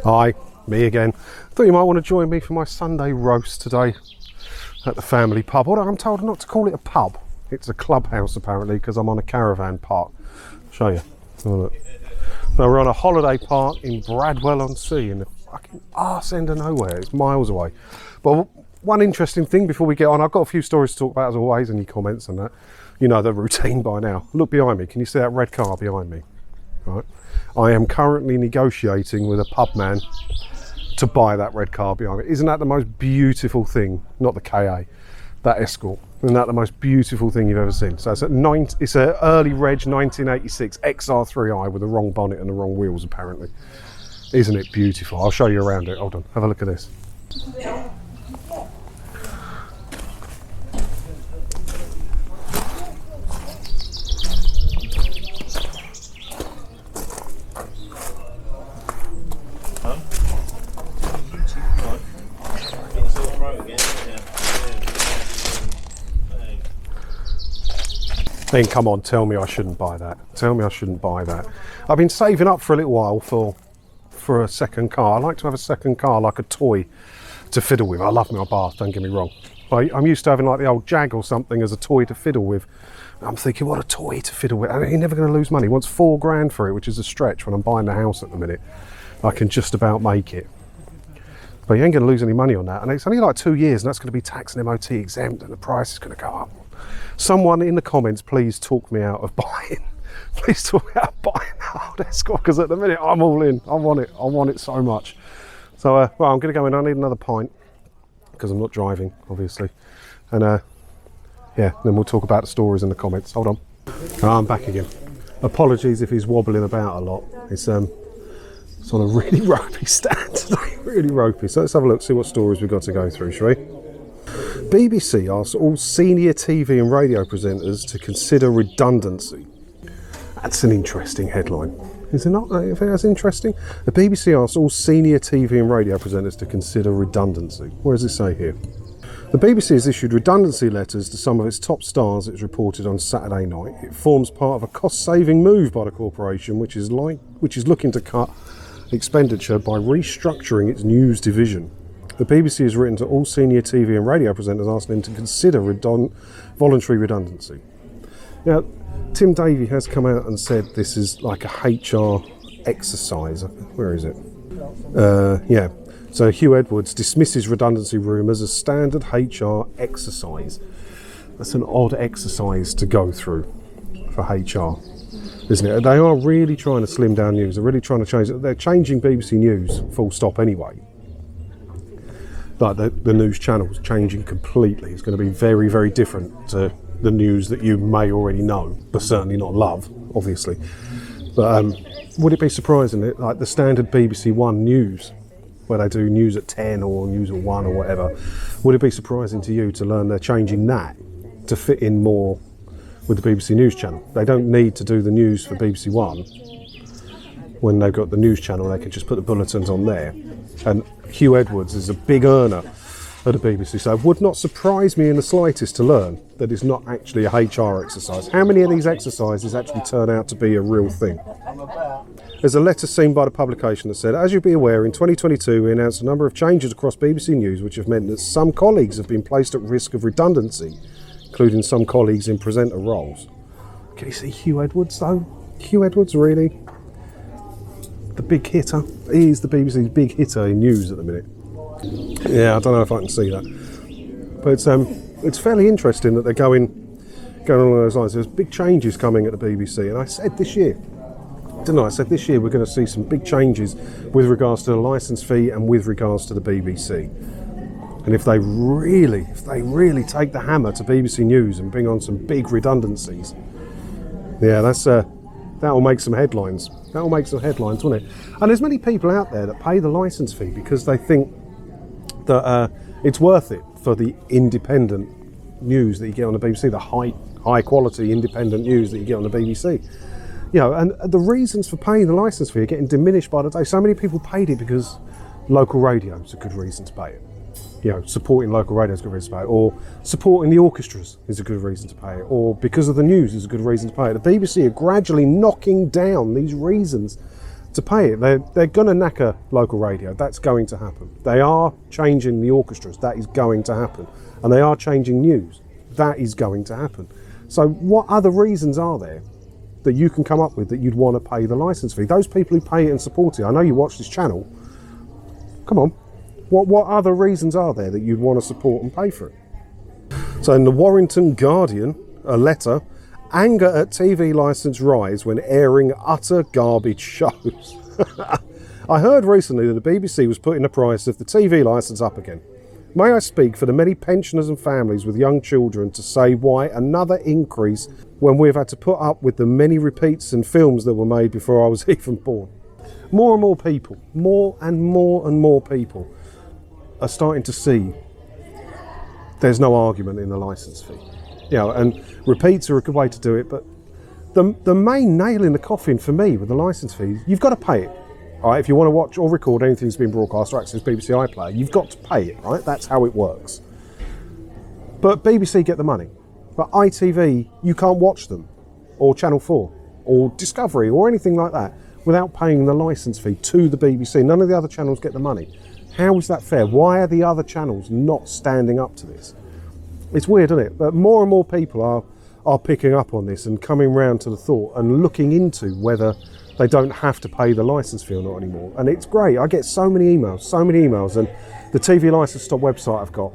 Hi, me again. Thought you might want to join me for my Sunday roast today at the family pub. Although I'm told not to call it a pub. It's a clubhouse apparently because I'm on a caravan park. I'll show you. Oh, look. So we're on a holiday park in Bradwell-on-Sea in the fucking arse end of nowhere. It's miles away. But one interesting thing before we get on, I've got a few stories to talk about as always, any comments on that. You know the routine by now. Look behind me. Can you see that red car behind me? Right. I am currently negotiating with a pub man to buy that red car behind me. Isn't that the most beautiful thing? Not the KA, that Escort. Isn't that the most beautiful thing you've ever seen? So it's an early reg 1986 XR3i with the wrong bonnet and the wrong wheels apparently. Isn't it beautiful? I'll show you around it. Hold on, have a look at this. Then come on, tell me I shouldn't buy that. Tell me I shouldn't buy that. I've been saving up for a little while for a second car. I like to have a second car, like a toy to fiddle with. I love my Bath, don't get me wrong. I'm used to having like the old Jag or something as a toy to fiddle with. I'm thinking, what a toy to fiddle with. And you're never going to lose money. He wants £4,000 for it, which is a stretch when I'm buying the house at the minute. I can just about make it. But you ain't going to lose any money on that. And it's only like 2 years and that's going to be tax and MOT exempt and the price is going to go up. Someone in the comments, please talk me out of buying. Please talk me out of buying that old Escort, because at the minute I'm all in. I want it so much. So, well, I'm going to go in. I need another pint because I'm not driving, obviously. And yeah, then we'll talk about the stories in the comments. Hold on. I'm back again. Apologies if he's wobbling about a lot. It's on a really ropey stand today, really ropey. So let's have a look, see what stories we've got to go through, shall we? BBC asks all senior TV and radio presenters to consider redundancy. That's an interesting headline. Is it not? You think that's interesting? The BBC asks all senior TV and radio presenters to consider redundancy. What does it say here? The BBC has issued redundancy letters to some of its top stars, it's reported on Saturday night. It forms part of a cost-saving move by the corporation, which is looking to cut expenditure by restructuring its news division. The BBC has written to all senior TV and radio presenters asking them to consider voluntary redundancy. Now, Tim Davie has come out and said this is like a HR exercise. Where is it? Yeah. So Hugh Edwards dismisses redundancy rumours as standard HR exercise. That's an odd exercise to go through for HR, isn't it? They are really trying to slim down news. They're really trying to change it. They're changing BBC News full stop anyway. Like the news channel is changing completely. It's going to be very, very different to the news that you may already know, but certainly not love, obviously. But would it be surprising that like the standard BBC One news, where they do news at 10 or news at 1 or whatever, would it be surprising to you to learn they're changing that to fit in more with the BBC News channel? They don't need to do the news for BBC One. When they've got the news channel, they can just put the bulletins on there. And Hugh Edwards is a big earner at the BBC, so it would not surprise me in the slightest to learn that it's not actually a HR exercise. How many of these exercises actually turn out to be a real thing? There's a letter seen by the publication that said, as you'll be aware, in 2022 we announced a number of changes across BBC News which have meant that some colleagues have been placed at risk of redundancy, including some colleagues in presenter roles. Can you see Hugh Edwards though? Hugh Edwards, really? The big hitter. He is the BBC's big hitter in news at the minute. Yeah, I don't know if I can see that. But it's fairly interesting that they're going along those lines. There's big changes coming at the BBC. And I said this year, didn't I? I said this year we're going to see some big changes with regards to the licence fee and with regards to the BBC. And if they really take the hammer to BBC News and bring on some big redundancies, yeah, that will make some headlines. That will make some headlines, won't it? And there's many people out there that pay the licence fee because they think that it's worth it for the independent news that you get on the BBC, the high quality independent news that you get on the BBC. You know, and the reasons for paying the licence fee are getting diminished by the day. So many people paid it because local radio is a good reason to pay it. You know, supporting local radio is a good reason to pay it, or supporting the orchestras is a good reason to pay it, or because of the news is a good reason to pay it. The BBC are gradually knocking down these reasons to pay it. They're going to knacker local radio. That's going to happen. They are changing the orchestras. That is going to happen. And they are changing news. That is going to happen. So what other reasons are there that you can come up with that you'd want to pay the licence fee? Those people who pay it and support it, I know you watch this channel. Come on. What other reasons are there that you'd want to support and pay for it? So in the Warrington Guardian, a letter, anger at TV licence rise when airing utter garbage shows. I heard recently that the BBC was putting the price of the TV licence up again. May I speak for the many pensioners and families with young children to say why another increase when we've had to put up with the many repeats and films that were made before I was even born? More and more people, more and more people are starting to see there's no argument in the licence fee. You know, and repeats are a good way to do it, but the main nail in the coffin for me with the licence fees, you've got to pay it. Right? If you want to watch or record anything that's been broadcast or access BBC iPlayer, you've got to pay it, right? That's how it works. But BBC get the money. But ITV, you can't watch them, or Channel 4, or Discovery, or anything like that, without paying the licence fee to the BBC. None of the other channels get the money. How is that fair? Why are the other channels not standing up to this? It's weird, isn't it? But more and more people are picking up on this and coming round to the thought and looking into whether they don't have to pay the licence fee or not anymore. And it's great. I get so many emails, and the TV Licence Stop website I've got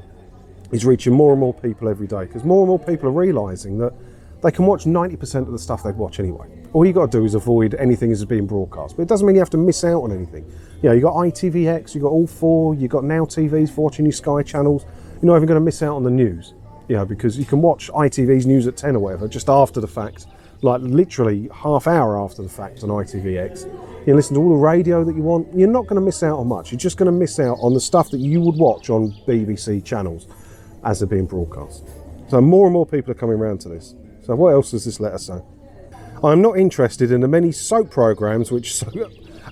is reaching more and more people every day, because more and more people are realising that they can watch 90% of the stuff they'd watch anyway. All you got to do is avoid anything that's being broadcast. But it doesn't mean you have to miss out on anything. You know, you got ITVX, you got All 4, you got Now TVs for watching your Sky channels. You're not even going to miss out on the news, you know, because you can watch ITV's News at 10 or whatever just after the fact, like literally half hour after the fact on ITVX. You can listen to all the radio that you want. You're not going to miss out on much. You're just going to miss out on the stuff that you would watch on BBC channels as they're being broadcast. So more and more people are coming around to this. So what else does this letter say? I'm not interested in the many soap programmes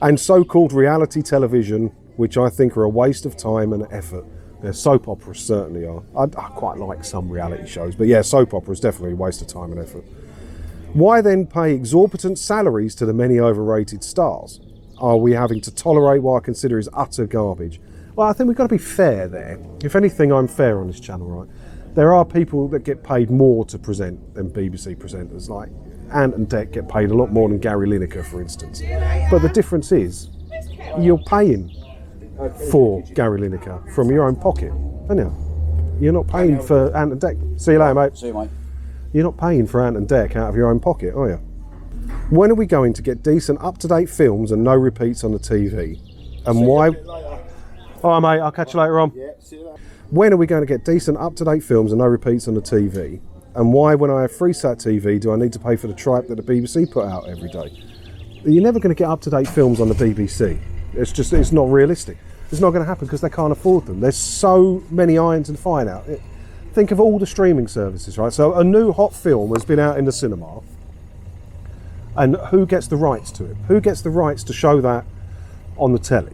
and so-called reality television, which I think are a waste of time and effort. Yeah, soap operas certainly are. I quite like some reality shows, but yeah, soap opera is definitely a waste of time and effort. Why then pay exorbitant salaries to the many overrated stars? Are we having to tolerate what I consider is utter garbage? Well, I think we've got to be fair there. If anything, I'm fair on this channel, right? There are people that get paid more to present than BBC presenters, like Ant and Dec get paid a lot more than Gary Lineker, for instance. But the difference is, you're paying for Gary Lineker from your own pocket, aren't you? You're not paying for Ant and Dec. See you later, mate. See you, mate. You're not paying for Ant and Dec out of your own pocket, are you? When are we going to get decent, up-to-date films and no repeats on the TV? And why? All right, mate, I'll catch you later on. Yeah, see you later. When are we going to get decent, up-to-date films and no repeats on the TV? And why, when I have Freesat TV, do I need to pay for the tripe that the BBC put out every day? You're never going to get up-to-date films on the BBC. It's not realistic. It's not going to happen because they can't afford them. There's so many irons in the fire now. Think of all the streaming services, right? So a new hot film has been out in the cinema, and who gets the rights to it? Who gets the rights to show that on the telly?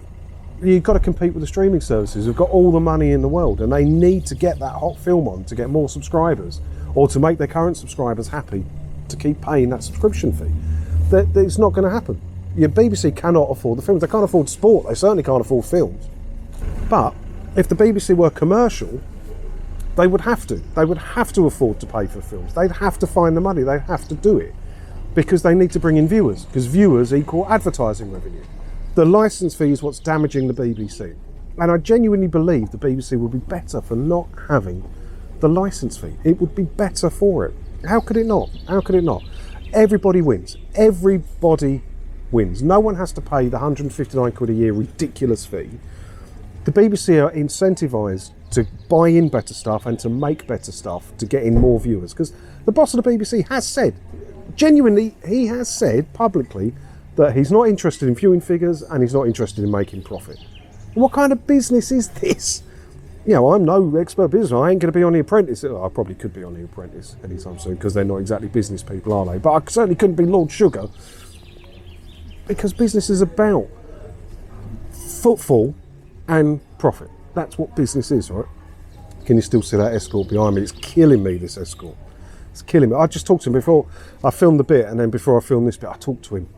You've got to compete with the streaming services who've got all the money in the world, and they need to get that hot film on to get more subscribers, or to make their current subscribers happy to keep paying that subscription fee. It's not going to happen. Your BBC cannot afford the films. They can't afford sport. They certainly can't afford films. But if the BBC were commercial, they would have to. They would have to afford to pay for films. They'd have to find the money. They'd have to do it because they need to bring in viewers, because viewers equal advertising revenue. The licence fee is what's damaging the BBC. And I genuinely believe the BBC would be better for not having the licence fee. It would be better for it. How could it not? How could it not? Everybody wins. Everybody wins. No one has to pay the 159 quid a year ridiculous fee. The BBC are incentivised to buy in better stuff and to make better stuff to get in more viewers, because the boss of the BBC has said, genuinely, he has said publicly that he's not interested in viewing figures and he's not interested in making profit. What kind of business is this? You know, I'm no expert business. I ain't going to be on The Apprentice. I probably could be on The Apprentice anytime soon because they're not exactly business people, are they? But I certainly couldn't be Lord Sugar, because business is about footfall and profit. That's what business is, right? Can you still see that Escort behind me? It's killing me, this Escort. It's killing me. I just talked to him before I filmed the bit, and then before I filmed this bit, I talked to him.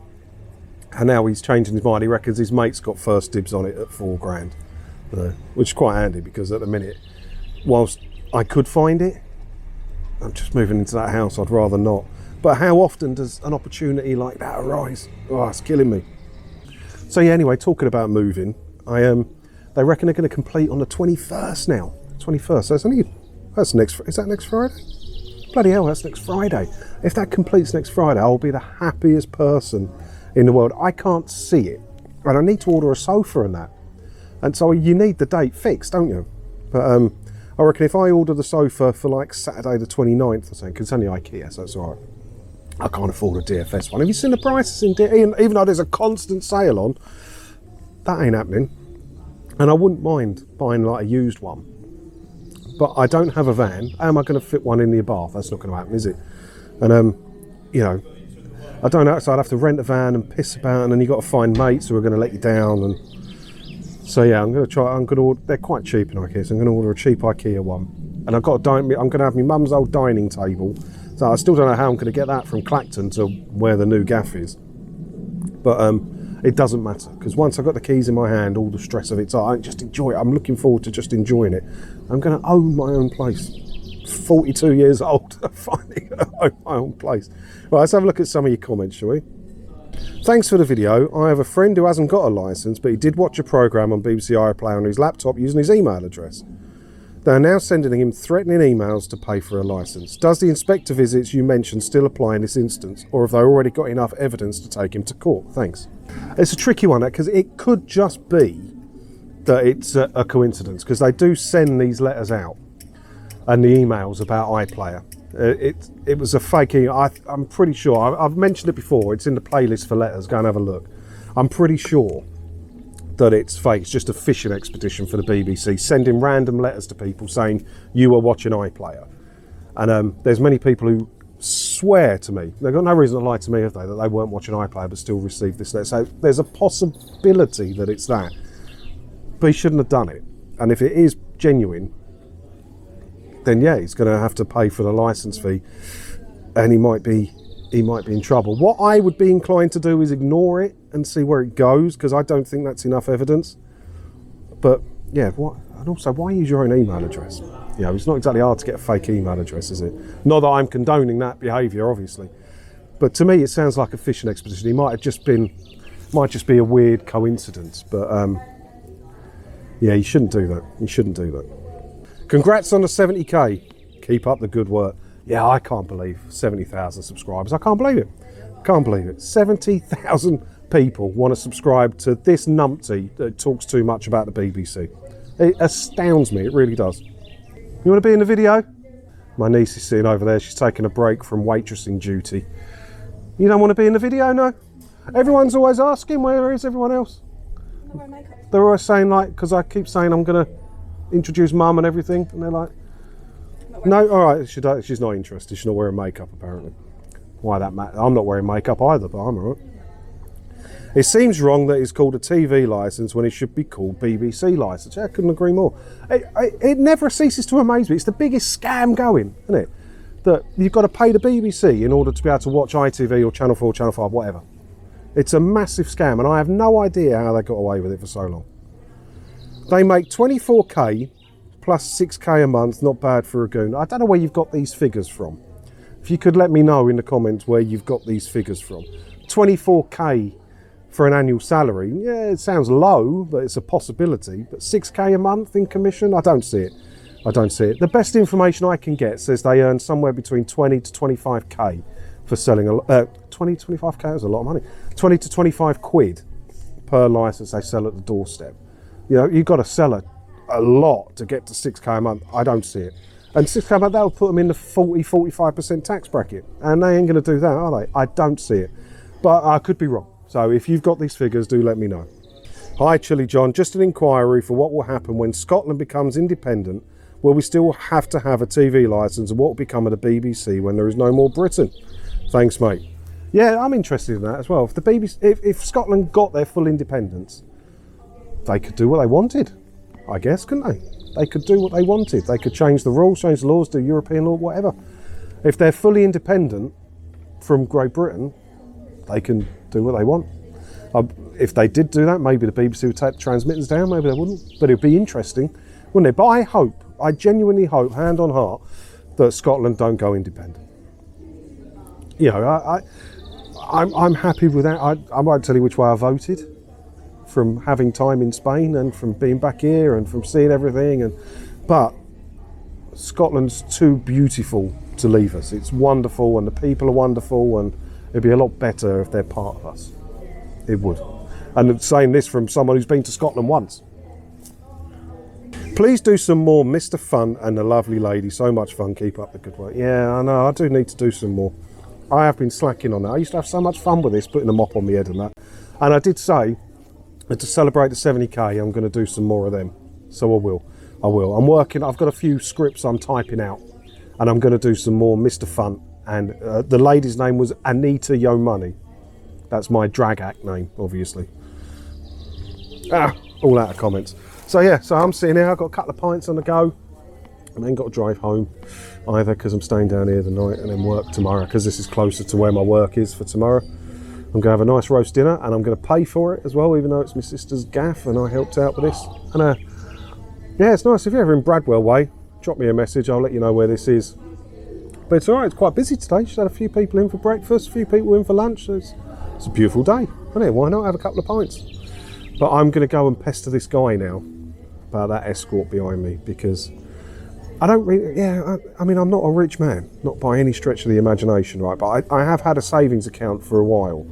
And now he's changing his mind. He reckons his mate's got first dibs on it at £4,000, which is quite handy because at the minute, whilst I could find it, I'm just moving into that house. I'd rather not. But how often does an opportunity like that arise? Oh, it's killing me. So yeah, anyway, talking about moving, they reckon they're going to complete on the 21st now. 21st. So is that next Friday? Bloody hell, that's next Friday. If that completes next Friday, I'll be the happiest person in the world. I can't see it, and I need to order a sofa and that. And so you need the date fixed, don't you? But I reckon if I order the sofa for like Saturday the 29th or something, because it's only IKEA, so it's all right. I can't afford a DFS one. Have you seen the prices in DFS? Even though there's a constant sale on, that ain't happening. And I wouldn't mind buying like a used one. But I don't have a van. How am I going to fit one in the bath? That's not going to happen, is it? And, you know, I don't know, so I'd have to rent a van and piss about, and then you've got to find mates who are going to let you down. And so, yeah, I'm going to order, they're quite cheap in IKEA, so I'm going to order a cheap IKEA one. And I'm going to have my mum's old dining table. So I still don't know how I'm going to get that from Clacton to where the new gaff is. But it doesn't matter, because once I've got the keys in my hand, all the stress of it's, I just enjoy it. I'm looking forward to just enjoying it. I'm going to own my own place. 42 years old, finally going to own my own place. Right, let's have a look at some of your comments, shall we? Thanks for the video. I have a friend who hasn't got a licence, but he did watch a programme on BBC iPlayer on his laptop using his email address. They are now sending him threatening emails to pay for a licence. Does the inspector visits you mentioned still apply in this instance, or have they already got enough evidence to take him to court? Thanks. It's a tricky one, because it could just be that it's a coincidence, because they do send these letters out and the emails about iPlayer. It was a fake email. I'm pretty sure, I've mentioned it before, it's in the playlist for letters, go and have a look. I'm pretty sure that it's fake. It's just a fishing expedition for the BBC, sending random letters to people saying you were watching iPlayer. And there's many people who swear to me, they've got no reason to lie to me, have they, that they weren't watching iPlayer but still received this letter. So there's a possibility that it's that, but he shouldn't have done it. And if it is genuine, then yeah, he's going to have to pay for the licence fee, and he might be in trouble. What I would be inclined to do is ignore it and see where it goes, because I don't think that's enough evidence. But yeah, and also, why use your own email address? You know, it's not exactly hard to get a fake email address, is it? Not that I'm condoning that behaviour, obviously, but to me it sounds like a fishing expedition. He might just be a weird coincidence, but yeah, you shouldn't do that. You shouldn't do that. Congrats on the 70k. Keep up the good work. Yeah, I can't believe 70,000 subscribers. I can't believe it. Can't believe it. 70,000 people want to subscribe to this numpty that talks too much about the BBC. It astounds me, it really does. You want to be in the video? My niece is sitting over there, she's taking a break from waitressing duty. You don't want to be in the video, no? Everyone's always asking, where is everyone else? They're always saying, like, because I keep saying I'm going to introduce mum and everything, and they're like, no, all right, she's not interested, she's not wearing makeup apparently. Why that matter? I'm not wearing makeup either, but I'm all right. It seems wrong that it's called a TV licence when it should be called BBC licence. Yeah, I couldn't agree more. It never ceases to amaze me. It's the biggest scam going, isn't it? That you've got to pay the BBC in order to be able to watch ITV or Channel 4, Channel 5, whatever. It's a massive scam, and I have no idea how they got away with it for so long. They make 24k plus 6k a month, not bad for a goon. I don't know where you've got these figures from. If you could let me know in the comments where you've got these figures from. 24k for an annual salary, yeah, it sounds low, but it's a possibility. But 6k a month in commission, I don't see it. I don't see it. The best information I can get says they earn somewhere between 20 to 25k for selling 20 to 25k is a lot of money. 20 to 25 quid per licence they sell at the doorstep. You know, you've got to sell a lot to get to 6k a month. I don't see it. And 6k a month, that'll put them in the 40-45% tax bracket. And they ain't going to do that, are they? I don't see it. But I could be wrong. So if you've got these figures, do let me know. Hi, Chilli John. Just an inquiry for what will happen when Scotland becomes independent. Will we still have to have a TV licence, and what will become of the BBC when there is no more Britain? Thanks, mate. Yeah, I'm interested in that as well. If the BBC, if Scotland got their full independence, they could do what they wanted, I guess, couldn't they? They could do what they wanted. They could change the rules, change the laws, do European law, whatever. If they're fully independent from Great Britain, they can do what they want. If they did do that, maybe the BBC would take the transmitters down, maybe they wouldn't. But it'd be interesting, wouldn't it? But I genuinely hope, hand on heart, that Scotland don't go independent. You know, I'm happy with that. I won't tell you which way I voted, from having time in Spain and from being back here and from seeing everything. But Scotland's too beautiful to leave us. It's wonderful and the people are wonderful, and it'd be a lot better if they're part of us. It would. And saying this from someone who's been to Scotland once. Please do some more Mr. Fun and the lovely lady. So much fun. Keep up the good work. Yeah, I know. I do need to do some more. I have been slacking on that. I used to have so much fun with this, putting a mop on my head and that. And I did say that to celebrate the 70k, I'm going to do some more of them. So I will. I'm working. I've got a few scripts I'm typing out, and I'm going to do some more Mr. Fun. And the lady's name was Anita Yo Money. That's my drag act name, obviously. All out of comments. So yeah, so I'm sitting here. I've got a couple of pints on the go. And then got to drive home, either because I'm staying down here the night and then work tomorrow, because this is closer to where my work is for tomorrow. I'm going to have a nice roast dinner, and I'm going to pay for it as well, even though it's my sister's gaff and I helped out with this. And yeah, it's nice. If you're ever in Bradwell way, drop me a message. I'll let you know where this is. But it's all right. It's quite busy today. Just had a few people in for breakfast, a few people in for lunch. So it's a beautiful day, isn't it? Why not have a couple of pints? But I'm going to go and pester this guy now about that Escort behind me, because I don't really, I mean, I'm not a rich man, not by any stretch of the imagination, right? But I have had a savings account for a while,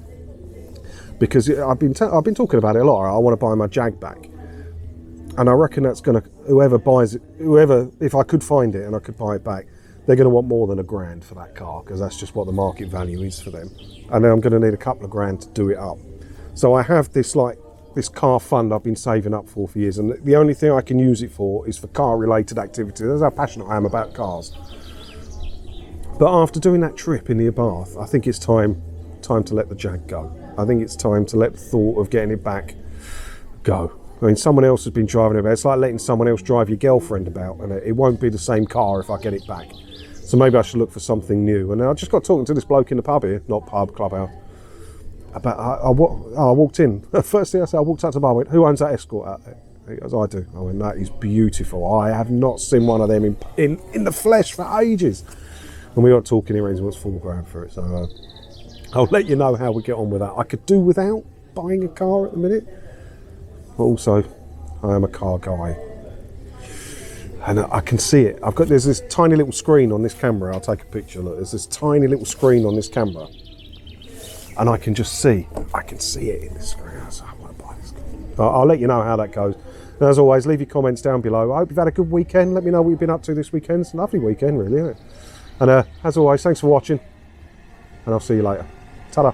because I've been talking about it a lot. I want to buy my Jag back, and I reckon that's going to, whoever buys it, if I could find it and I could buy it back, they're going to want more than £1,000 for that car, because that's just what the market value is for them. And then I'm going to need a couple of grand to do it up. So I have this car fund I've been saving up for years, and the only thing I can use it for is for car related activity. That's how passionate I am about cars. But after doing that trip in the Abarth, I think it's time to let the Jag go. I think it's time to let the thought of getting it back go. I mean, someone else has been driving it about. It's like letting someone else drive your girlfriend about, and it won't be the same car if I get it back. So maybe I should look for something new. And I just got talking to this bloke in the pub here, not pub, clubhouse. I walked in. First thing I said, I walked out to the bar. I went, "Who owns that Escort out there?" He goes, "I do." I went, "That is beautiful. I have not seen one of them in the flesh for ages." And we got talking. He wants £4,000 for it. So I'll let you know how we get on with that. I could do without buying a car at the minute, but also I am a car guy, and I can see it. There's this tiny little screen on this camera. I'll take a picture. Look, there's this tiny little screen on this camera. And I can see it in the screen. So I want to buy this car. I'll let you know how that goes. And as always, leave your comments down below. I hope you've had a good weekend. Let me know what you've been up to this weekend. It's a lovely weekend, really, isn't it? And as always, thanks for watching. And I'll see you later. Ta-da.